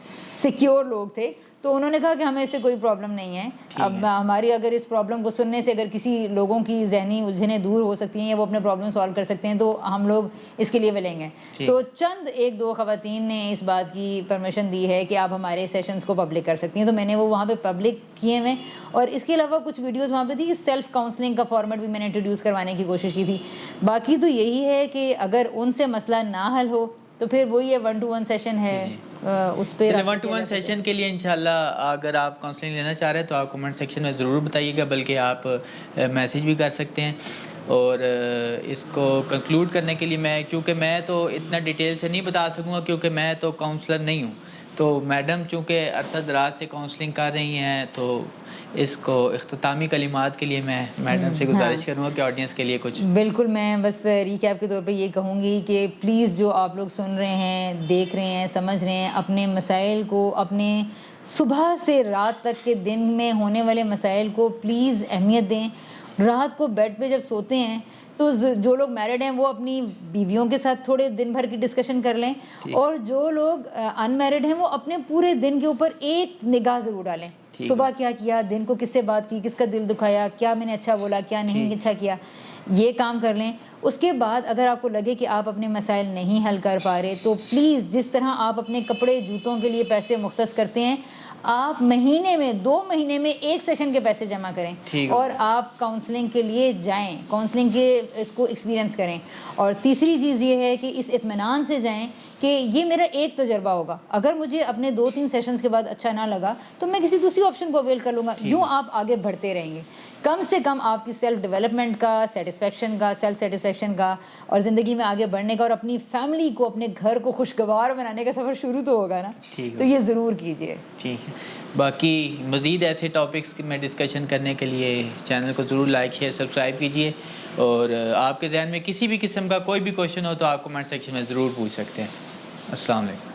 سیکیور لوگ تھے, تو انہوں نے کہا کہ ہمیں اس سے کوئی پرابلم نہیں ہے. اب ہماری اگر اس پرابلم کو سننے سے اگر کسی لوگوں کی ذہنی الجھنیں دور ہو سکتی ہیں یا وہ اپنے پرابلم سالو کر سکتے ہیں تو ہم لوگ اس کے لیے ولنگ ہیں. تو چند 1-2 خواتین نے اس بات کی پرمیشن دی ہے کہ آپ ہمارے سیشنز کو پبلک کر سکتی ہیں, تو میں نے وہ وہاں پہ پبلک کیے ہوئے. اور اس کے علاوہ کچھ ویڈیوز وہاں پہ تھی, سیلف کاؤنسلنگ کا فارمیٹ بھی میں نے انٹروڈیوس کروانے کی کوشش کی تھی. باقی تو یہی ہے کہ اگر ان سے مسئلہ نہ حل ہو تو پھر وہی ہے 1-to-1 سیشن ہے, اس پہ 1-to-1 سیشن کے لیے انشاءاللہ اگر آپ کاؤنسلنگ لینا چاہ رہے ہیں تو آپ کمنٹ سیکشن میں ضرور بتائیے گا, بلکہ آپ میسیج بھی کر سکتے ہیں. اور اس کو کنکلوڈ کرنے کے لیے چونکہ میں تو اتنا ڈیٹیل سے نہیں بتا سکوں گا کیونکہ میں تو کاؤنسلر نہیں ہوں, تو میڈم چونکہ عرصہ دراز سے کاؤنسلنگ کر رہی ہیں, تو اس کو اختتامی کلمات کے لیے میں میڈم سے گزارش کروں گا کہ آڈینس کے لیے کچھ. بالکل, میں بس ریکیپ کے طور پہ یہ کہوں گی کہ پلیز جو آپ لوگ سن رہے ہیں, دیکھ رہے ہیں, سمجھ رہے ہیں, اپنے مسائل کو, اپنے صبح سے رات تک کے دن میں ہونے والے مسائل کو پلیز اہمیت دیں. رات کو بیڈ پہ جب سوتے ہیں تو جو لوگ میرڈ ہیں وہ اپنی بیویوں کے ساتھ تھوڑے دن بھر کی ڈسکشن کر لیں, اور جو لوگ ان میرڈ ہیں وہ اپنے پورے دن کے اوپر ایک نگاہ ضرور ڈالیں. صبح کیا کیا, دن کو کس سے بات کی, کس کا دل دکھایا, کیا میں نے اچھا بولا, کیا نہیں اچھا کیا, یہ کام کر لیں. اس کے بعد اگر آپ کو لگے کہ آپ اپنے مسائل نہیں حل کر پا رہے تو پلیز جس طرح آپ اپنے کپڑے جوتوں کے لیے پیسے مختص کرتے ہیں, آپ مہینے میں 2 مہینے میں 1 سیشن کے پیسے جمع کریں اور آپ کاؤنسلنگ کے لیے جائیں, کاؤنسلنگ کے اس کو ایکسپیرینس کریں. اور تیسری چیز یہ ہے کہ اس اطمینان سے جائیں کہ یہ میرا ایک تجربہ ہوگا, اگر مجھے اپنے 2-3 سیشنز کے بعد اچھا نہ لگا تو میں کسی دوسری آپشن کو اویل کر لوں گا. یوں آپ آگے بڑھتے رہیں گے. کم سے کم آپ کی سیلف ڈیولپمنٹ کا, سیٹسفیکشن کا, سیلف سیٹسفیکشن کا, اور زندگی میں آگے بڑھنے کا, اور اپنی فیملی کو, اپنے گھر کو خوشگوار بنانے کا سفر شروع تو ہوگا نا. تو یہ ضرور کیجیے. ٹھیک ہے. باقی مزید ایسے ٹاپکس میں ڈسکشن کرنے کے لیے چینل کو ضرور لائک شیئر سبسکرائب کیجیے, اور آپ کے ذہن میں کسی بھی قسم کا کوئی بھی کویشچن ہو تو آپ کمنٹ سیکشن میں ضرور پوچھ سکتے ہیں. السلام علیکم.